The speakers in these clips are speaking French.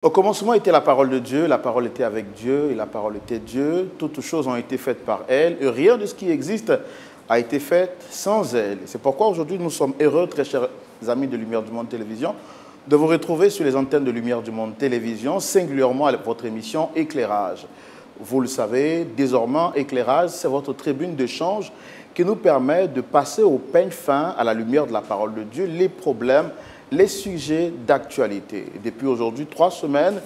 Au commencement était la parole de Dieu, la parole était avec Dieu et la parole était Dieu. Toutes choses ont été faites par elle et rien de ce qui existe a été fait sans elle. C'est pourquoi aujourd'hui nous sommes heureux, très chers amis de Lumière du Monde Télévision, de vous retrouver sur les antennes de Lumière du Monde Télévision, singulièrement à votre émission Éclairage. Vous le savez, désormais, Éclairage, c'est votre tribune d'échange qui nous permet de passer au peigne fin à la lumière de la parole de Dieu, les problèmes, les sujets d'actualité. Depuis aujourd'hui 3 semaines,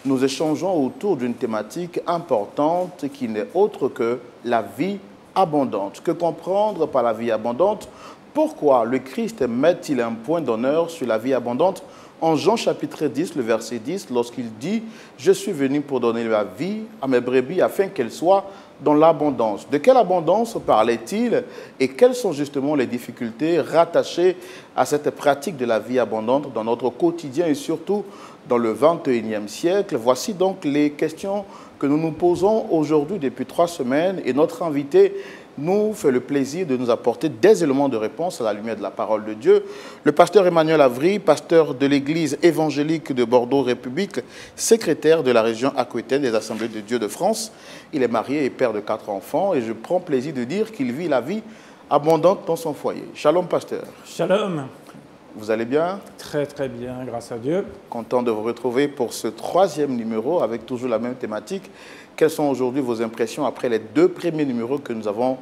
nous échangeons autour d'une thématique importante qui n'est autre que la vie abondante. Que comprendre par la vie abondante? Pourquoi le Christ met-il un point d'honneur sur la vie abondante? En Jean chapitre 10, le verset 10, lorsqu'il dit « Je suis venu pour donner la vie à mes brebis afin qu'elles soient dans l'abondance ». De quelle abondance parlait-il et quelles sont justement les difficultés rattachées à cette pratique de la vie abondante dans notre quotidien et surtout dans le 21e siècle? Voici donc les questions que nous nous posons aujourd'hui depuis 3 semaines et notre invité nous fait le plaisir de nous apporter des éléments de réponse à la lumière de la parole de Dieu. Le pasteur Emmanuel Avry, pasteur de l'église évangélique de Bordeaux République, secrétaire de la région aquitaine des Assemblées de Dieu de France. Il est marié et père de 4 enfants et je prends plaisir de dire qu'il vit la vie abondante dans son foyer. Shalom, pasteur. Shalom. Vous allez bien? Très très bien, grâce à Dieu. Content de vous retrouver pour ce 3e numéro avec toujours la même thématique. Quelles sont aujourd'hui vos impressions après les 2 premiers numéros que nous avons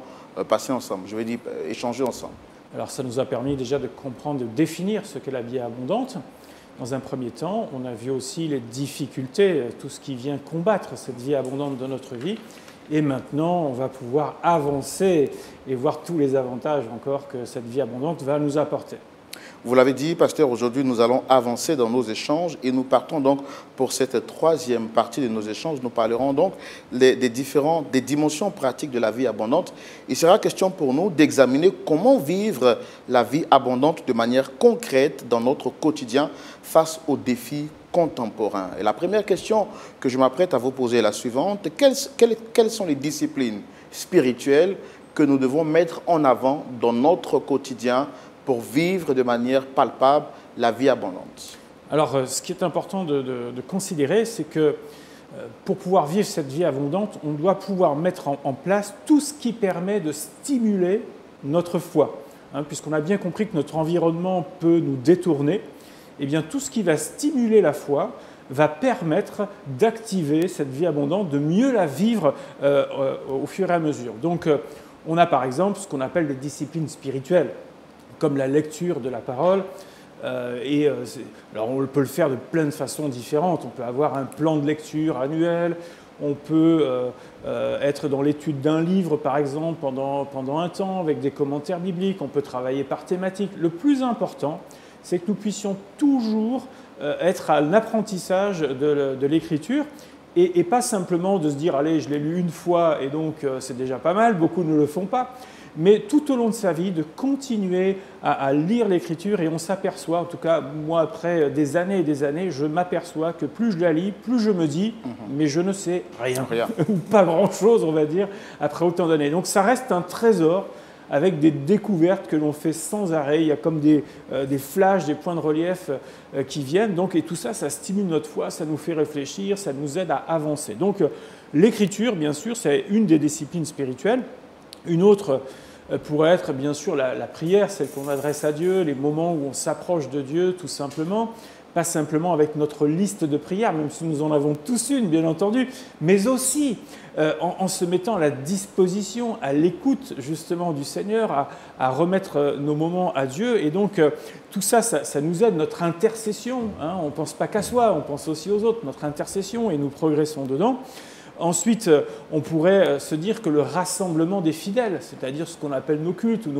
passés ensemble? Je vais dire échanger ensemble. Alors ça nous a permis déjà de comprendre, de définir ce qu'est la vie abondante. Dans un premier temps, on a vu aussi les difficultés, tout ce qui vient combattre cette vie abondante dans notre vie. Et maintenant, on va pouvoir avancer et voir tous les avantages encore que cette vie abondante va nous apporter. Vous l'avez dit, pasteur, aujourd'hui nous allons avancer dans nos échanges et nous partons donc pour cette 3e partie de nos échanges. Nous parlerons donc des dimensions pratiques de la vie abondante. Il sera question pour nous d'examiner comment vivre la vie abondante de manière concrète dans notre quotidien face aux défis contemporains. Et la première question que je m'apprête à vous poser est la suivante. Quelles sont les disciplines spirituelles que nous devons mettre en avant dans notre quotidien pour vivre de manière palpable la vie abondante? Alors, ce qui est important de considérer, c'est que pour pouvoir vivre cette vie abondante, on doit pouvoir mettre en place tout ce qui permet de stimuler notre foi. Puisqu'on a bien compris que notre environnement peut nous détourner, eh bien, tout ce qui va stimuler la foi va permettre d'activer cette vie abondante, de mieux la vivre au fur et à mesure. Donc, on a par exemple ce qu'on appelle des disciplines spirituelles, comme la lecture de la parole. Alors on peut le faire de plein de façons différentes. On peut avoir un plan de lecture annuel, on peut être dans l'étude d'un livre, par exemple, pendant un temps, avec des commentaires bibliques, on peut travailler par thématique. Le plus important, c'est que nous puissions toujours être à l'apprentissage de l'écriture, et pas simplement de se dire « allez, je l'ai lu une fois et donc c'est déjà pas mal », beaucoup ne le font pas, mais tout au long de sa vie, de continuer à lire l'Écriture. Et on s'aperçoit, en tout cas, moi, après des années et des années, je m'aperçois que plus je la lis, plus je me dis « mais je ne sais rien ». Ou pas grand-chose, on va dire, après autant d'années. Donc ça reste un trésor avec des découvertes que l'on fait sans arrêt. Il y a comme des flashs, des points de relief qui viennent. Donc, et tout ça, ça stimule notre foi, ça nous fait réfléchir, ça nous aide à avancer. Donc l'Écriture, bien sûr, c'est une des disciplines spirituelles. Une autre pourrait être bien sûr la prière, celle qu'on adresse à Dieu, les moments où on s'approche de Dieu tout simplement, pas simplement avec notre liste de prières, même si nous en avons tous une bien entendu, mais aussi en se mettant à la disposition, à l'écoute justement du Seigneur, à remettre nos moments à Dieu. Et donc tout ça, ça nous aide, notre intercession, on ne pense pas qu'à soi, on pense aussi aux autres, notre intercession, et nous progressons dedans. Ensuite, on pourrait se dire que le rassemblement des fidèles, c'est-à-dire ce qu'on appelle nos cultes ou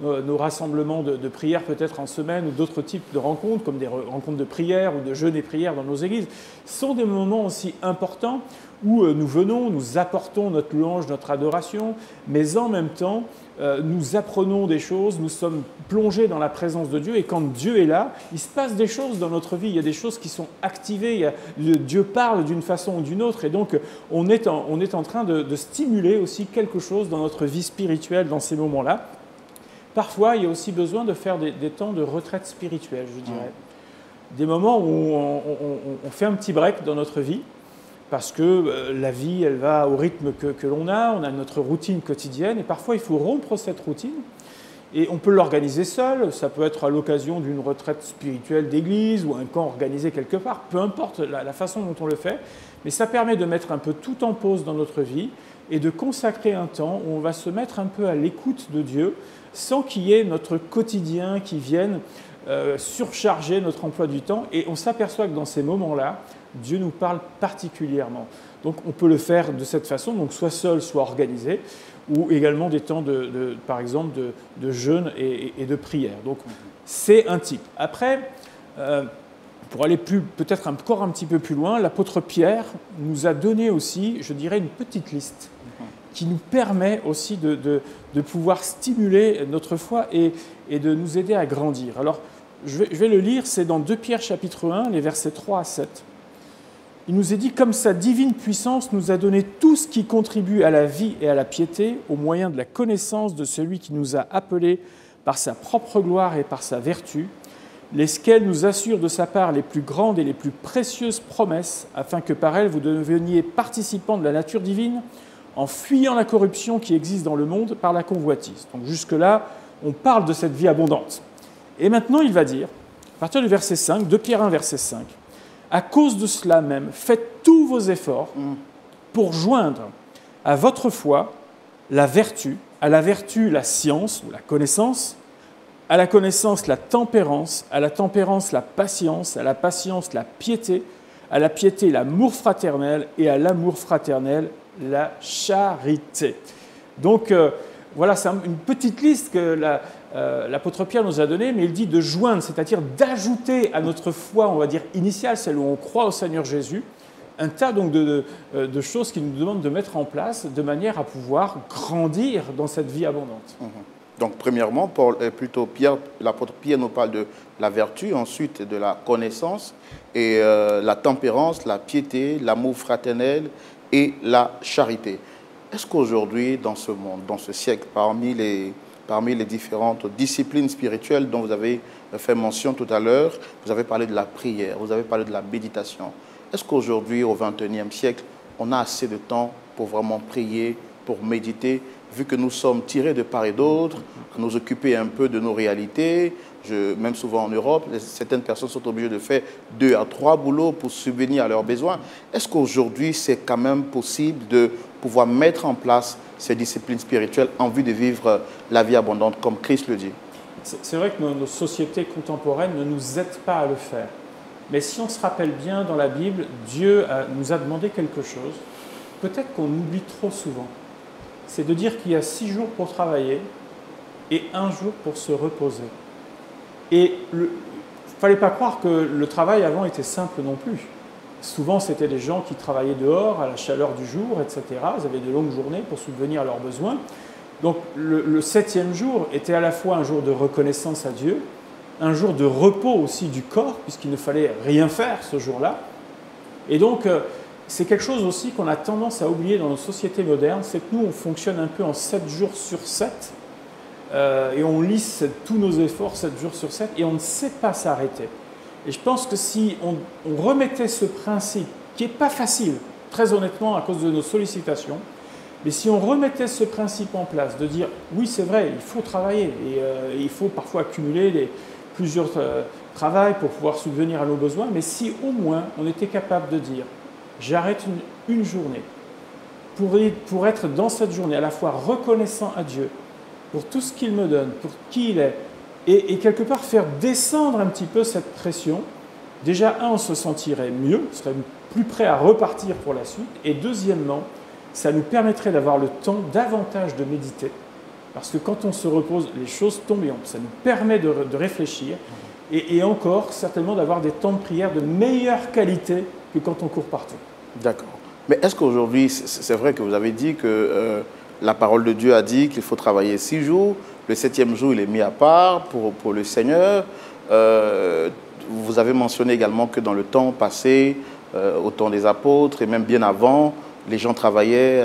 nos rassemblements de prière peut-être en semaine ou d'autres types de rencontres, comme des rencontres de prière ou de jeûne et prière dans nos églises, sont des moments aussi importants où nous venons, nous apportons notre louange, notre adoration, mais en même temps, nous apprenons des choses, nous sommes plongés dans la présence de Dieu, et quand Dieu est là, il se passe des choses dans notre vie, il y a des choses qui sont activées, Dieu parle d'une façon ou d'une autre, et donc on est en train de stimuler aussi quelque chose dans notre vie spirituelle dans ces moments-là. Parfois, il y a aussi besoin de faire des temps de retraite spirituelle, je dirais. des moments où on fait un petit break dans notre vie, parce que la vie, elle va au rythme que l'on a, on a notre routine quotidienne, et parfois il faut rompre cette routine, et on peut l'organiser seul, ça peut être à l'occasion d'une retraite spirituelle d'église, ou un camp organisé quelque part, peu importe la façon dont on le fait, mais ça permet de mettre un peu tout en pause dans notre vie, et de consacrer un temps où on va se mettre un peu à l'écoute de Dieu, sans qu'il y ait notre quotidien qui vienne surcharger notre emploi du temps. Et on s'aperçoit que dans ces moments-là, Dieu nous parle particulièrement. Donc on peut le faire de cette façon, donc soit seul, soit organisé, ou également des temps, par exemple, de jeûne et de prière. Donc c'est un type. Après, pour aller peut-être encore un petit peu plus loin, l'apôtre Pierre nous a donné aussi, je dirais, une petite liste qui nous permet aussi de pouvoir stimuler notre foi et de nous aider à grandir. Alors, je vais le lire, c'est dans 2 Pierre chapitre 1, les versets 3 à 7. Il nous est dit « Comme sa divine puissance nous a donné tout ce qui contribue à la vie et à la piété, au moyen de la connaissance de celui qui nous a appelés par sa propre gloire et par sa vertu, lesquelles nous assurent de sa part les plus grandes et les plus précieuses promesses, afin que par elles vous deveniez participants de la nature divine, en fuyant la corruption qui existe dans le monde par la convoitise. » Donc jusque-là, on parle de cette vie abondante. Et maintenant, il va dire, à partir du verset 5, 2 Pierre 1, verset 5, « À cause de cela même, faites tous vos efforts pour joindre à votre foi la vertu, à la vertu la science ou la connaissance, à la connaissance la tempérance, à la tempérance la patience, à la patience la piété, à la piété l'amour fraternel et à l'amour fraternel la charité. » Donc voilà, c'est une petite liste que l'apôtre Pierre nous a donnée, mais il dit de joindre, c'est-à-dire d'ajouter à notre foi, on va dire initiale, celle où on croit au Seigneur Jésus, un tas donc de choses qu'il nous demande de mettre en place de manière à pouvoir grandir dans cette vie abondante. Donc, premièrement, l'apôtre Pierre nous parle de la vertu, ensuite de la connaissance, et la tempérance, la piété, l'amour fraternel et la charité. Est-ce qu'aujourd'hui, dans ce monde, dans ce siècle, parmi les différentes disciplines spirituelles dont vous avez fait mention tout à l'heure, vous avez parlé de la prière, vous avez parlé de la méditation. Est-ce qu'aujourd'hui, au XXIe siècle, on a assez de temps pour vraiment prier, pour méditer, vu que nous sommes tirés de part et d'autre, à nous occuper un peu de nos réalités? Même souvent en Europe, certaines personnes sont obligées de faire 2 à 3 boulots pour subvenir à leurs besoins. Est-ce qu'aujourd'hui, c'est quand même possible de pouvoir mettre en place ces disciplines spirituelles en vue de vivre la vie abondante comme Christ le dit? C'est vrai que nos sociétés contemporaines ne nous aident pas à le faire. Mais si on se rappelle bien dans la Bible, Dieu nous a demandé quelque chose, peut-être qu'on oublie trop souvent. C'est de dire qu'il y a 6 jours pour travailler et 1 jour pour se reposer. Et il ne fallait pas croire que le travail avant était simple non plus. Souvent, c'était des gens qui travaillaient dehors, à la chaleur du jour, etc. Ils avaient de longues journées pour subvenir à leurs besoins. Donc, le 7e jour était à la fois un jour de reconnaissance à Dieu, un jour de repos aussi du corps, puisqu'il ne fallait rien faire ce jour-là. Et donc, c'est quelque chose aussi qu'on a tendance à oublier dans nos sociétés modernes, c'est que nous, on fonctionne un peu en 7 jours sur 7, et on lisse tous nos efforts 7 jours sur 7, et on ne sait pas s'arrêter. Et je pense que si on remettait ce principe, qui n'est pas facile, très honnêtement, à cause de nos sollicitations, mais si on remettait ce principe en place, de dire, oui, c'est vrai, il faut travailler, et il faut parfois accumuler plusieurs travails pour pouvoir subvenir à nos besoins, mais si au moins on était capable de dire, j'arrête une journée pour être dans cette journée à la fois reconnaissant à Dieu pour tout ce qu'il me donne, pour qui il est, et quelque part faire descendre un petit peu cette pression. Déjà, on se sentirait mieux, on serait plus prêt à repartir pour la suite, et deuxièmement, ça nous permettrait d'avoir le temps davantage de méditer, parce que quand on se repose, les choses tombent, et ça nous permet de réfléchir, et encore, certainement, d'avoir des temps de prière de meilleure qualité que quand on court partout. D'accord. Mais est-ce qu'aujourd'hui, c'est vrai que vous avez dit que la parole de Dieu a dit qu'il faut travailler 6 jours, le 7e jour, il est mis à part pour le Seigneur. Vous avez mentionné également que dans le temps passé, au temps des apôtres et même bien avant, les gens travaillaient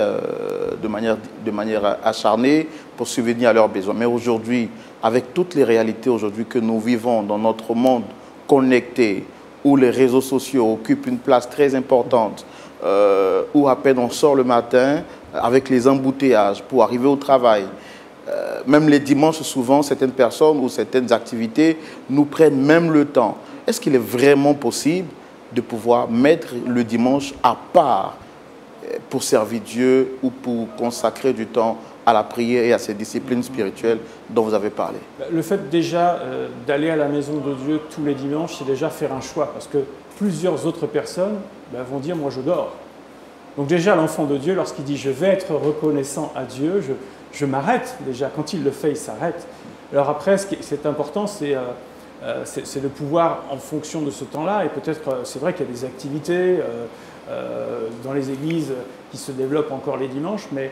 de manière acharnée pour subvenir à leurs besoins. Mais aujourd'hui, avec toutes les réalités aujourd'hui que nous vivons dans notre monde connecté, où les réseaux sociaux occupent une place très importante, où à peine on sort le matin avec les embouteillages pour arriver au travail. Même les dimanches, souvent, certaines personnes ou certaines activités nous prennent même le temps. Est-ce qu'il est vraiment possible de pouvoir mettre le dimanche à part pour servir Dieu ou pour consacrer du temps à la prière et à ces disciplines spirituelles dont vous avez parlé? Le fait déjà d'aller à la maison de Dieu tous les dimanches, c'est déjà faire un choix, parce que plusieurs autres personnes vont dire « moi je dors ». Donc déjà l'enfant de Dieu, lorsqu'il dit « je vais être reconnaissant à Dieu », je m'arrête déjà. Quand il le fait, il s'arrête. Alors après, ce qui est important, c'est de pouvoir, en fonction de ce temps-là, et peut-être, c'est vrai qu'il y a des activités dans les églises qui se développent encore les dimanches, mais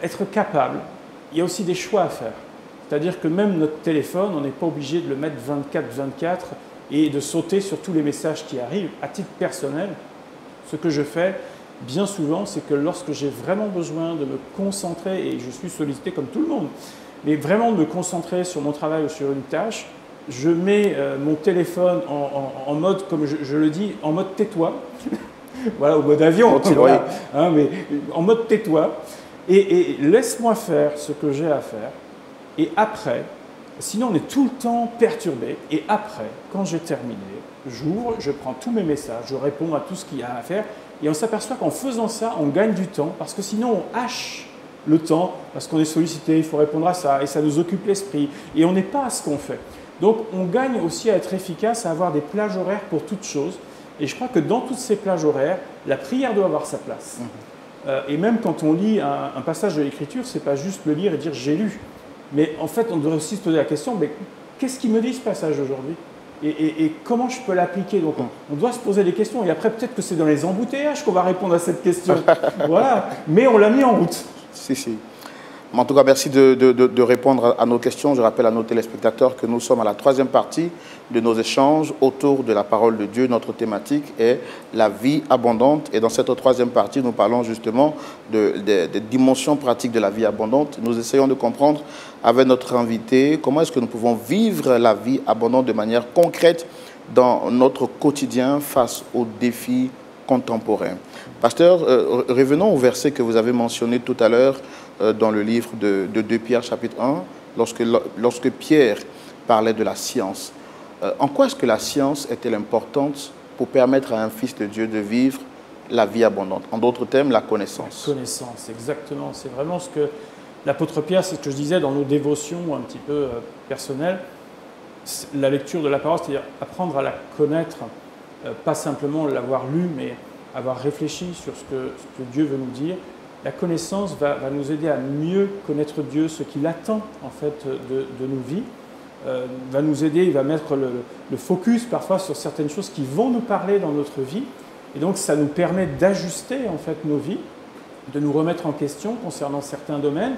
être capable, il y a aussi des choix à faire. C'est-à-dire que même notre téléphone, on n'est pas obligé de le mettre 24/24 et de sauter sur tous les messages qui arrivent. À titre personnel, ce que je fais bien souvent, c'est que lorsque j'ai vraiment besoin de me concentrer, et je suis sollicité comme tout le monde, mais vraiment de me concentrer sur mon travail ou sur une tâche, je mets mon téléphone en mode, comme je le dis, en mode tais-toi. Voilà, au mode avion, voilà, hein, mais en mode tais-toi, et laisse-moi faire ce que j'ai à faire. Et après, sinon on est tout le temps perturbé, et après, quand j'ai terminé, j'ouvre, je prends tous mes messages, je réponds à tout ce qu'il y a à faire, et on s'aperçoit qu'en faisant ça, on gagne du temps, parce que sinon on hache le temps, parce qu'on est sollicité, il faut répondre à ça, et ça nous occupe l'esprit, et on n'est pas à ce qu'on fait. Donc on gagne aussi à être efficace, à avoir des plages horaires pour toutes choses, et je crois que dans toutes ces plages horaires, la prière doit avoir sa place. Et même quand on lit un passage de l'Écriture, ce n'est pas juste le lire et dire « j'ai lu », mais en fait on doit aussi se poser la question « mais qu'est-ce qu'il me dit ce passage aujourd'hui ? Et comment je peux l'appliquer ?» Donc on doit se poser des questions, et après peut-être que c'est dans les embouteillages qu'on va répondre à cette question. Voilà, mais on l'a mis en route. Si. En tout cas, merci de répondre à nos questions. Je rappelle à nos téléspectateurs que nous sommes à la troisième partie de nos échanges autour de la parole de Dieu. Notre thématique est la vie abondante. Et dans cette troisième partie, nous parlons justement des dimensions pratiques de la vie abondante. Nous essayons de comprendre avec notre invité comment est-ce que nous pouvons vivre la vie abondante de manière concrète dans notre quotidien face aux défis contemporains. Pasteur, revenons au verset que vous avez mentionné tout à l'heure dans le livre de 2 Pierre chapitre 1, lorsque Pierre parlait de la science. En quoi est-ce que la science est-elle importante pour permettre à un fils de Dieu de vivre la vie abondante? En d'autres termes, la connaissance. La connaissance, exactement. C'est vraiment ce que l'apôtre Pierre, c'est ce que je disais dans nos dévotions un petit peu personnelles, la lecture de la parole, c'est-à-dire apprendre à la connaître, pas simplement l'avoir lu, mais avoir réfléchi sur ce que Dieu veut nous dire. La connaissance va nous aider à mieux connaître Dieu, ce qu'il attend en fait de nos vies, va nous aider, il va mettre le focus parfois sur certaines choses qui vont nous parler dans notre vie, et donc ça nous permet d'ajuster en fait nos vies, de nous remettre en question concernant certains domaines.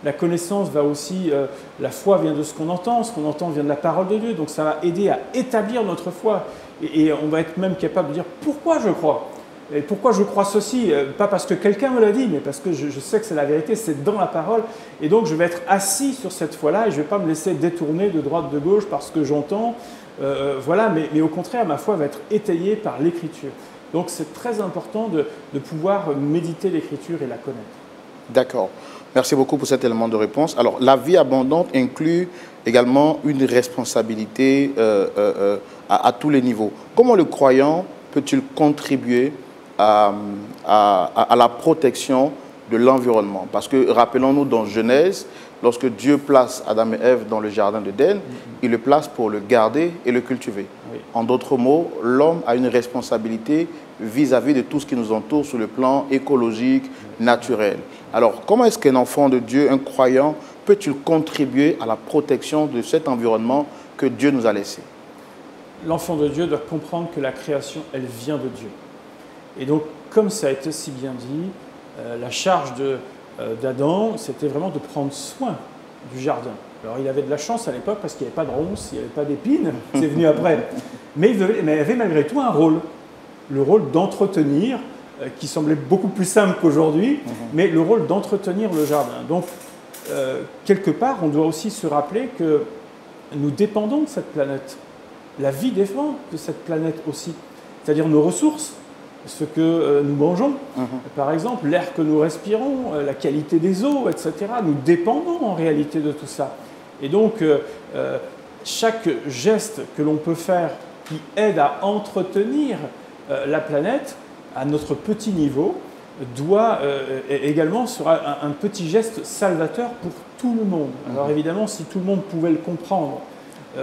La connaissance va aussi, la foi vient de ce qu'on entend vient de la parole de Dieu, donc ça va aider à établir notre foi, et on va être même capable de dire pourquoi je crois. Et pourquoi je crois ceci? Pas parce que quelqu'un me l'a dit, mais parce que je sais que c'est la vérité, c'est dans la parole. Et donc je vais être assis sur cette foi-là et je ne vais pas me laisser détourner de droite, de gauche parce que j'entends. Voilà, mais au contraire, ma foi va être étayée par l'Écriture. Donc c'est très important de pouvoir méditer l'Écriture et la connaître. D'accord. Merci beaucoup pour cet élément de réponse. Alors, la vie abondante inclut également une responsabilité à tous les niveaux. Comment le croyant peut-il contribuer à la protection de l'environnement? Parce que, rappelons-nous, dans Genèse, lorsque Dieu place Adam et Ève dans le jardin d'Éden, il le place pour le garder et le cultiver. Oui. En d'autres mots, l'homme a une responsabilité vis-à-vis de tout ce qui nous entoure sur le plan écologique, naturel. Alors, comment est-ce qu'un enfant de Dieu, un croyant, peut-il contribuer à la protection de cet environnement que Dieu nous a laissé? L'enfant de Dieu doit comprendre que la création, elle vient de Dieu. Et donc, comme ça a été si bien dit, la charge d'Adam, c'était vraiment de prendre soin du jardin. Alors, il avait de la chance à l'époque parce qu'il n'y avait pas de ronces, il n'y avait pas d'épines, c'est venu après. Mais il avait malgré tout un rôle, le rôle d'entretenir, qui semblait beaucoup plus simple qu'aujourd'hui, mais le rôle d'entretenir le jardin. Donc, quelque part, on doit aussi se rappeler que nous dépendons de cette planète. la vie dépend de cette planète aussi. C'est-à-dire nos ressources, ce que nous mangeons, par exemple, l'air que nous respirons, la qualité des eaux, etc. Nous dépendons en réalité de tout ça. Et donc, chaque geste que l'on peut faire qui aide à entretenir la planète à notre petit niveau doit également sera un petit geste salvateur pour tout le monde. Alors évidemment, si tout le monde pouvait le comprendre,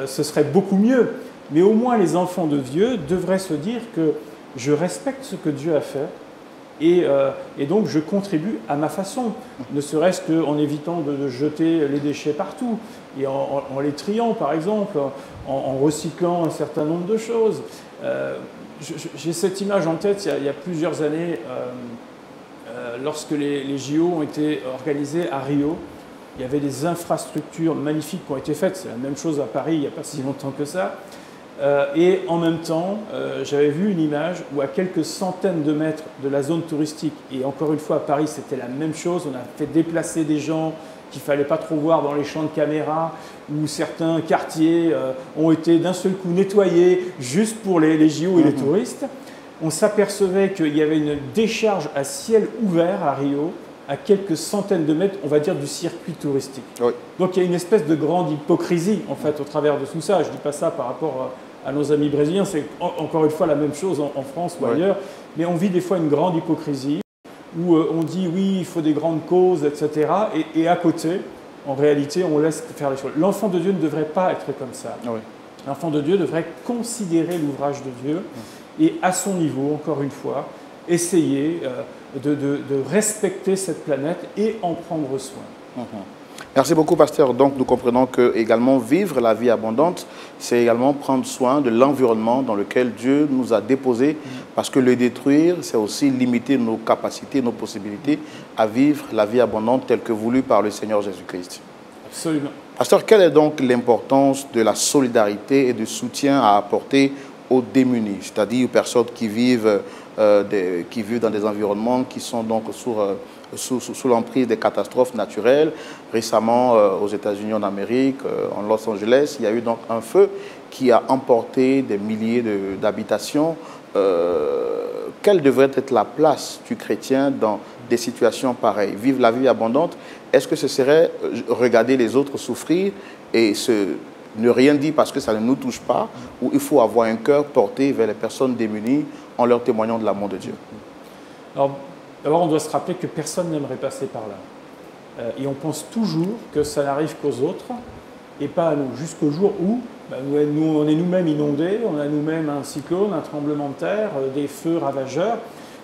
ce serait beaucoup mieux. Mais au moins, les enfants de Dieu devraient se dire que je respecte ce que Dieu a fait et donc je contribue à ma façon, ne serait-ce qu'en évitant de jeter les déchets partout et en les triant, par exemple, en recyclant un certain nombre de choses. J'ai cette image en tête, il y a plusieurs années, lorsque les JO ont été organisés à Rio. Il y avait des infrastructures magnifiques qui ont été faites. C'est la même chose à Paris il n'y a pas si longtemps que ça. Et en même temps, j'avais vu une image où à quelques centaines de mètres de la zone touristique, et encore une fois à Paris c'était la même chose, on a fait déplacer des gens qu'il ne fallait pas trop voir dans les champs de caméra, où certains quartiers ont été d'un seul coup nettoyés juste pour les JO et les touristes. On s'apercevait qu'il y avait une décharge à ciel ouvert à Rio, à quelques centaines de mètres, on va dire, du circuit touristique. Oui. Donc il y a une espèce de grande hypocrisie, en fait, au travers de tout ça. Je ne dis pas ça par rapport à nos amis brésiliens, c'est encore une fois la même chose en France ou ailleurs, mais on vit des fois une grande hypocrisie, où on dit oui, il faut des grandes causes, etc. Et à côté, en réalité, on laisse faire les choses. L'enfant de Dieu ne devrait pas être comme ça. Oui. L'enfant de Dieu devrait considérer l'ouvrage de Dieu et à son niveau, encore une fois, essayer de respecter cette planète et en prendre soin. Merci beaucoup, pasteur. Donc, nous comprenons que également vivre la vie abondante, c'est également prendre soin de l'environnement dans lequel Dieu nous a déposés, parce que le détruire, c'est aussi limiter nos capacités, nos possibilités à vivre la vie abondante telle que voulue par le Seigneur Jésus-Christ. Absolument. Pasteur, quelle est donc l'importance de la solidarité et du soutien à apporter aux démunis, c'est-à-dire aux personnes qui vivent dans des environnements qui sont donc sous l'emprise des catastrophes naturelles. Récemment, aux États-Unis, en Amérique, en Los Angeles, il y a eu donc un feu qui a emporté des milliers d'habitations. Quelle devrait être la place du chrétien dans des situations pareilles? Vivre la vie abondante, est-ce que ce serait regarder les autres souffrir et ne rien dire parce que ça ne nous touche pas, ou il faut avoir un cœur porté vers les personnes démunies en leur témoignant de l'amour de Dieu? Alors, d'abord, on doit se rappeler que personne n'aimerait passer par là. Et on pense toujours que ça n'arrive qu'aux autres et pas à nous, jusqu'au jour où nous, on est nous-mêmes inondés, on a nous-mêmes un cyclone, un tremblement de terre, des feux ravageurs.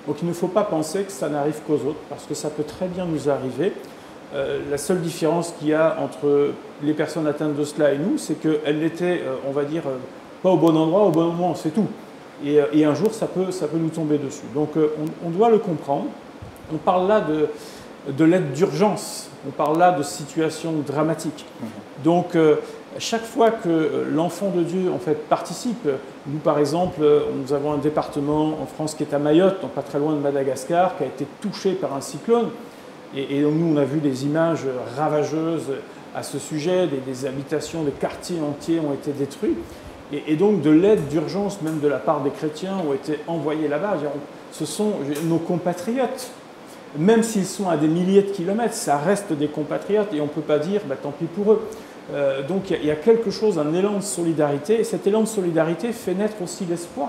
Donc il ne faut pas penser que ça n'arrive qu'aux autres, parce que ça peut très bien nous arriver. La seule différence qu'il y a entre les personnes atteintes de cela et nous, c'est qu'elles n'étaient, on va dire, pas au bon endroit, au bon moment, c'est tout. Et un jour, ça peut nous tomber dessus. Donc on doit le comprendre. On parle là de l'aide d'urgence, on parle là de situations dramatiques. Donc chaque fois que l'enfant de Dieu en fait, participe, nous par exemple, nous avons un département en France qui est à Mayotte, donc pas très loin de Madagascar, qui a été touché par un cyclone. Et donc nous, on a vu des images ravageuses à ce sujet, des habitations, des quartiers entiers ont été détruits. Et donc de l'aide d'urgence, même de la part des chrétiens, ont été envoyés là-bas. Ce sont nos compatriotes. Même s'ils sont à des milliers de kilomètres, ça reste des compatriotes et on ne peut pas dire tant pis pour eux. Donc il y a quelque chose, un élan de solidarité. Et cet élan de solidarité fait naître aussi l'espoir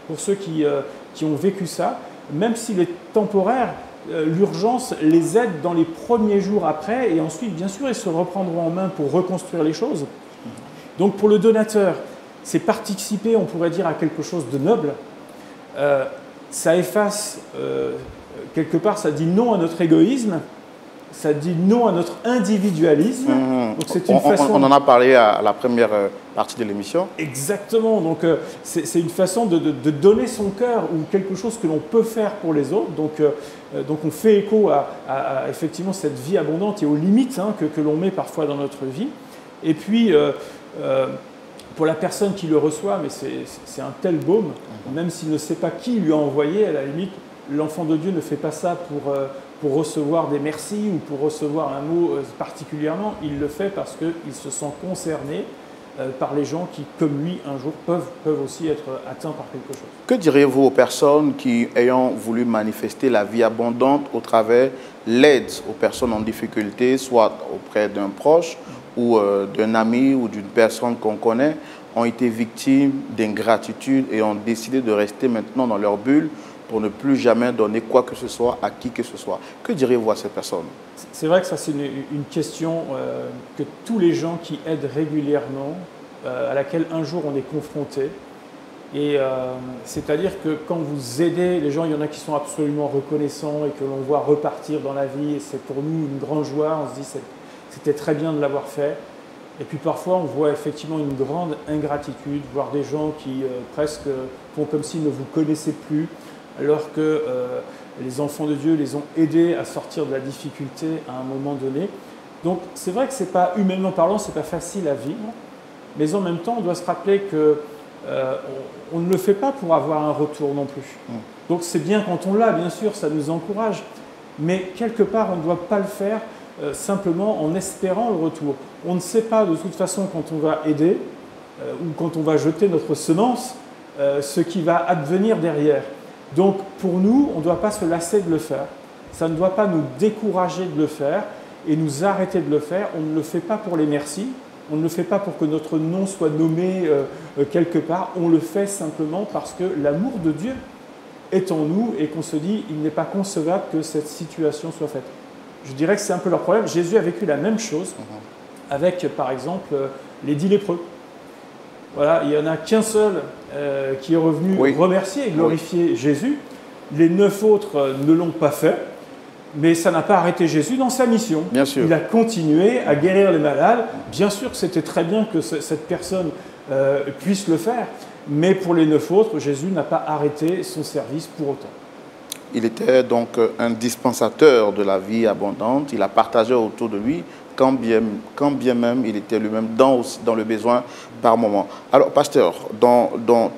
pour ceux qui ont vécu ça, même s'il est temporaire. L'urgence les aide dans les premiers jours après et ensuite, bien sûr, ils se reprendront en main pour reconstruire les choses. Donc pour le donateur, c'est participer, on pourrait dire, à quelque chose de noble. Ça efface, quelque part, ça dit non à notre égoïsme, ça dit non à notre individualisme. Donc c'est une façon... On en a parlé à la première partie de l'émission. Exactement. Donc c'est une façon de donner son cœur ou quelque chose que l'on peut faire pour les autres. Donc on fait écho à effectivement cette vie abondante et aux limites que l'on met parfois dans notre vie. Et puis pour la personne qui le reçoit, mais c'est un tel baume, même s'il ne sait pas qui lui a envoyé, à la limite, l'enfant de Dieu ne fait pas ça pour recevoir des merci ou pour recevoir un mot particulièrement, il le fait parce qu'il se sent concerné par les gens qui, comme lui, un jour, peuvent aussi être atteints par quelque chose. Que diriez-vous aux personnes qui, ayant voulu manifester la vie abondante au travers l'aide aux personnes en difficulté, soit auprès d'un proche ou d'un ami ou d'une personne qu'on connaît, ont été victimes d'ingratitude et ont décidé de rester maintenant dans leur bulle pour ne plus jamais donner quoi que ce soit à qui que ce soit? Que diriez-vous à ces personnes? C'est vrai que ça, c'est une question que tous les gens qui aident régulièrement, à laquelle un jour on est confronté. Et c'est-à-dire que quand vous aidez les gens, il y en a qui sont absolument reconnaissants et que l'on voit repartir dans la vie. Et c'est pour nous une grande joie. On se dit c'était très bien de l'avoir fait. Et puis parfois, on voit effectivement une grande ingratitude, voire des gens qui presque font comme s'ils ne vous connaissaient plus, alors que les enfants de Dieu les ont aidés à sortir de la difficulté à un moment donné. Donc c'est vrai que c'est pas, humainement parlant, c'est pas facile à vivre, mais en même temps, on doit se rappeler que on ne le fait pas pour avoir un retour non plus. Donc c'est bien quand on l'a, bien sûr, ça nous encourage, mais quelque part, on ne doit pas le faire simplement en espérant le retour. On ne sait pas de toute façon quand on va aider ou quand on va jeter notre semence, ce qui va advenir derrière. Donc pour nous, on ne doit pas se lasser de le faire. Ça ne doit pas nous décourager de le faire et nous arrêter de le faire. On ne le fait pas pour les merci, on ne le fait pas pour que notre nom soit nommé quelque part. On le fait simplement parce que l'amour de Dieu est en nous et qu'on se dit il n'est pas concevable que cette situation soit faite. Je dirais que c'est un peu leur problème. Jésus a vécu la même chose avec, par exemple, les 10 lépreux. Voilà, il n'y en a qu'un seul qui est revenu remercier et glorifier Jésus. Les 9 autres ne l'ont pas fait, mais ça n'a pas arrêté Jésus dans sa mission. Bien sûr. Il a continué à guérir les malades. Bien sûr que c'était très bien que cette personne puisse le faire, mais pour les 9 autres, Jésus n'a pas arrêté son service pour autant. Il était donc un dispensateur de la vie abondante. Il a partagé autour de lui, quand bien même il était lui-même dans le besoin par moment. Alors, pasteur,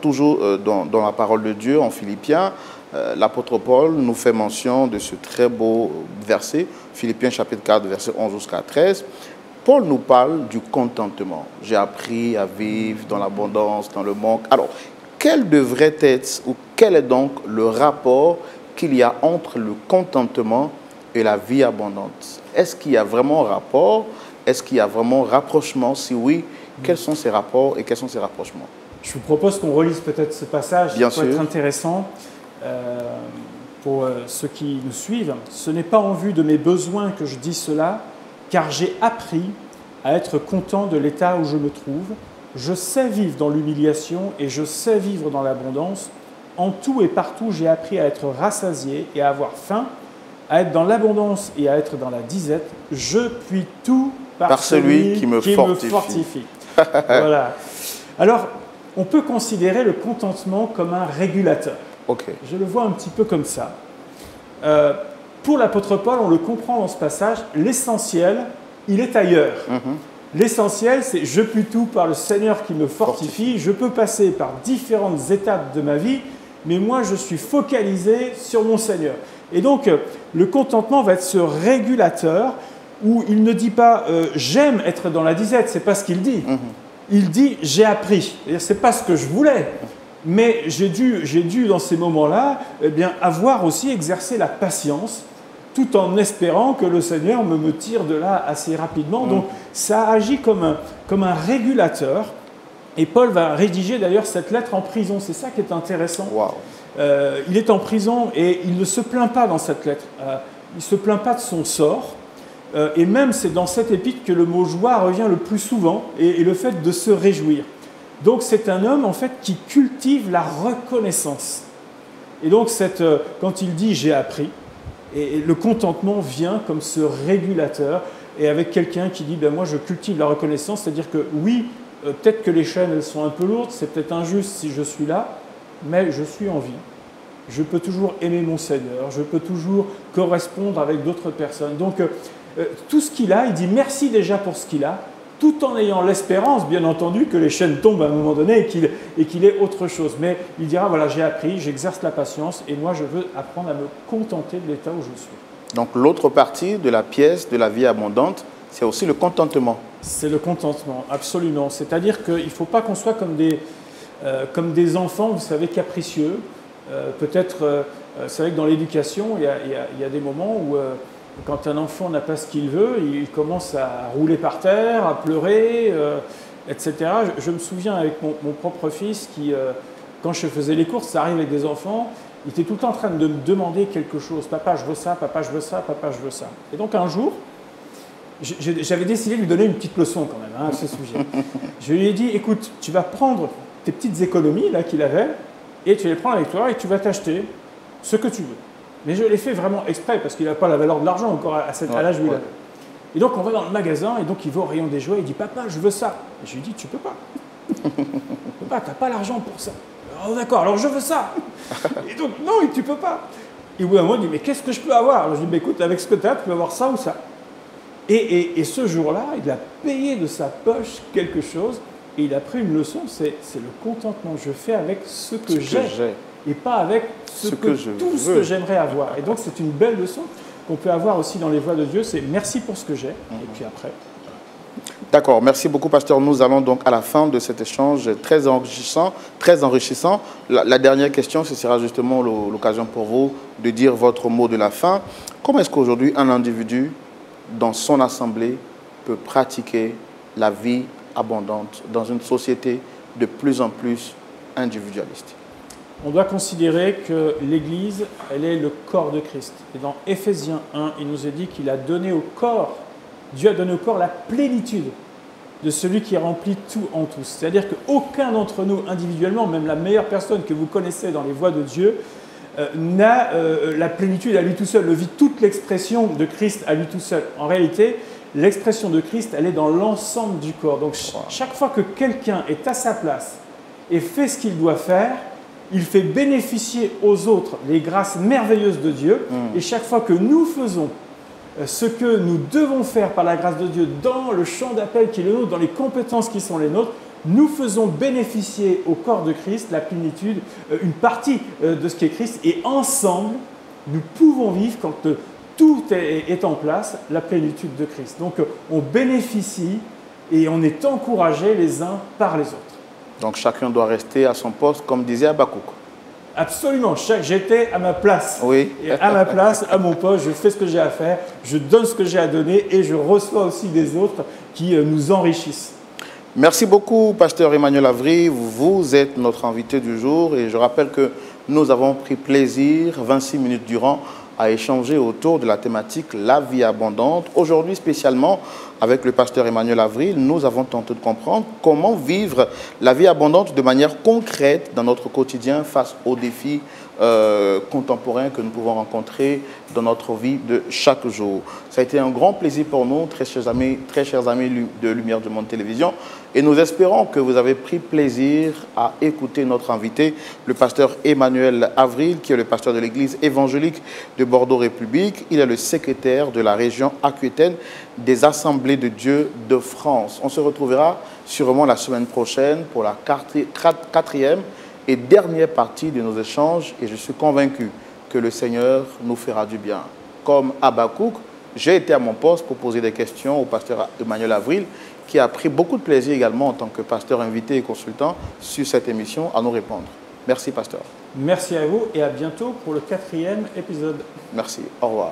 toujours dans la parole de Dieu, en Philippiens, l'apôtre Paul nous fait mention de ce très beau verset, Philippiens chapitre 4, verset 11 jusqu'à 13. Paul nous parle du contentement. J'ai appris à vivre dans l'abondance, dans le manque. Alors, quel devrait être, ou quel est donc le rapport qu'il y a entre le contentement et la vie abondante? Est-ce qu'il y a vraiment rapport? Est-ce qu'il y a vraiment rapprochement? Si oui, quels sont ces rapports et quels sont ces rapprochements? Je vous propose qu'on relise peut-être ce passage, Bien qui peut sûr. être intéressant pour ceux qui nous suivent. Ce n'est pas en vue de mes besoins que je dis cela, car j'ai appris à être content de l'état où je me trouve. Je sais vivre dans l'humiliation et je sais vivre dans l'abondance. En tout et partout, j'ai appris à être rassasié et à avoir faim, à être dans l'abondance et à être dans la disette. Je puis tout par celui qui me fortifie. Voilà. Alors, on peut considérer le contentement comme un régulateur. Okay. Je le vois un petit peu comme ça. Pour l'apôtre Paul, on le comprend dans ce passage, l'essentiel, il est ailleurs. L'essentiel, c'est je puis tout par le Seigneur qui me fortifie. Je peux passer par différentes étapes de ma vie, mais moi, je suis focalisé sur mon Seigneur. Et donc, le contentement va être ce régulateur où il ne dit pas j'aime être dans la disette, c'est pas ce qu'il dit. Il dit j'ai appris. C'est-à-dire c'est pas ce que je voulais, mais j'ai dû dans ces moments-là, avoir aussi exercé la patience, tout en espérant que le Seigneur me tire de là assez rapidement. Donc, ça agit comme un régulateur. Et Paul va rédiger d'ailleurs cette lettre en prison. C'est ça qui est intéressant. Wow. Il est en prison et il ne se plaint pas dans cette lettre. Il ne se plaint pas de son sort. Et même c'est dans cette épître que le mot joie revient le plus souvent et le fait de se réjouir. Donc c'est un homme en fait qui cultive la reconnaissance. Et donc quand il dit j'ai appris, et le contentement vient comme ce régulateur et avec quelqu'un qui dit moi je cultive la reconnaissance, c'est-à-dire que oui, peut-être que les chaînes elles sont un peu lourdes, c'est peut-être injuste si je suis là, mais je suis en vie. Je peux toujours aimer mon Seigneur, je peux toujours correspondre avec d'autres personnes. Donc tout ce qu'il a, il dit merci déjà pour ce qu'il a, tout en ayant l'espérance, bien entendu, que les chaînes tombent à un moment donné et qu'il ait autre chose. Mais il dira, voilà, j'ai appris, j'exerce la patience et moi je veux apprendre à me contenter de l'état où je suis. Donc l'autre partie de la pièce de la vie abondante, c'est aussi le contentement. C'est le contentement, absolument. C'est-à-dire qu'il ne faut pas qu'on soit comme des enfants, vous savez, capricieux. Peut-être, c'est vrai que dans l'éducation, il y a des moments où, quand un enfant n'a pas ce qu'il veut, il commence à rouler par terre, à pleurer, etc. Je me souviens avec mon propre fils qui, quand je faisais les courses, ça arrive avec des enfants, il était tout le temps en train de me demander quelque chose. Papa, je veux ça, papa, je veux ça, papa, je veux ça. Et donc un jour, j'avais décidé de lui donner une petite leçon quand même à ce sujet. Je lui ai dit, écoute, tu vas prendre tes petites économies là qu'il avait et tu vas les prendre avec toi et tu vas t'acheter ce que tu veux. Mais je l'ai fait vraiment exprès parce qu'il n'a pas la valeur de l'argent encore à l'âge où il avait. Et donc on va dans le magasin et donc il va au rayon des jouets et il dit, papa, je veux ça. Et je lui dis, tu peux pas. Tu peux pas, tu n'as pas l'argent pour ça. Oh, d'accord, alors je veux ça. Et donc, non, tu peux pas. Et au bout d'un moment, il dit, mais qu'est-ce que je peux avoir? Alors je lui dis, écoute, avec ce que tu as, tu peux avoir ça ou ça. Et ce jour-là, il a payé de sa poche quelque chose et il a pris une leçon, c'est le contentement. Je fais avec ce que j'ai et pas avec tout ce que j'aimerais avoir. Et donc c'est une belle leçon qu'on peut avoir aussi dans les voies de Dieu, c'est merci pour ce que j'ai et puis après. D'accord, merci beaucoup pasteur. Nous allons donc à la fin de cet échange très enrichissant, La dernière question, ce sera justement l'occasion pour vous de dire votre mot de la fin. Comment est-ce qu'aujourd'hui un individu dans son assemblée peut pratiquer la vie abondante dans une société de plus en plus individualiste? On doit considérer que l'Église, elle est le corps de Christ. Et dans Éphésiens 1, il nous est dit qu'il a donné au corps, Dieu a donné au corps la plénitude de celui qui remplit tout en tous. C'est-à-dire qu'aucun d'entre nous individuellement, même la meilleure personne que vous connaissez dans les voies de Dieu, n'a la plénitude à lui tout seul, vit toute l'expression de Christ à lui tout seul. En réalité, l'expression de Christ, elle est dans l'ensemble du corps. Donc chaque fois que quelqu'un est à sa place et fait ce qu'il doit faire, il fait bénéficier aux autres les grâces merveilleuses de Dieu. Et chaque fois que nous faisons ce que nous devons faire par la grâce de Dieu dans le champ d'appel qui est le nôtre, dans les compétences qui sont les nôtres, nous faisons bénéficier au corps de Christ la plénitude, une partie de ce qu'est Christ. Et ensemble, nous pouvons vivre, quand tout est en place, la plénitude de Christ. Donc on bénéficie et on est encouragés les uns par les autres. Donc chacun doit rester à son poste, comme disait Habakkuk. Absolument, j'étais à ma place. Oui. Et à ma place, à mon poste, je fais ce que j'ai à faire, je donne ce que j'ai à donner et je reçois aussi des autres qui nous enrichissent. Merci beaucoup, pasteur Emmanuel Avery. Vous êtes notre invité du jour et je rappelle que nous avons pris plaisir, 26 minutes durant, à échanger autour de la thématique La vie abondante. Aujourd'hui, spécialement, avec le pasteur Emmanuel Avery, nous avons tenté de comprendre comment vivre la vie abondante de manière concrète dans notre quotidien face aux défis contemporains que nous pouvons rencontrer dans notre vie de chaque jour. Ça a été un grand plaisir pour nous, très chers amis de Lumière du Monde Télévision, et nous espérons que vous avez pris plaisir à écouter notre invité, le pasteur Emmanuel Avery, qui est le pasteur de l'église évangélique de Bordeaux République. Il est le secrétaire de la région aquitaine des Assemblées de Dieu de France. On se retrouvera sûrement la semaine prochaine pour la quatrième et dernière partie de nos échanges, et je suis convaincu que le Seigneur nous fera du bien. Comme Habakkuk, j'ai été à mon poste pour poser des questions au pasteur Emmanuel Avery, qui a pris beaucoup de plaisir également en tant que pasteur invité et consultant sur cette émission à nous répondre. Merci pasteur. Merci à vous et à bientôt pour le 4e épisode. Merci, au revoir.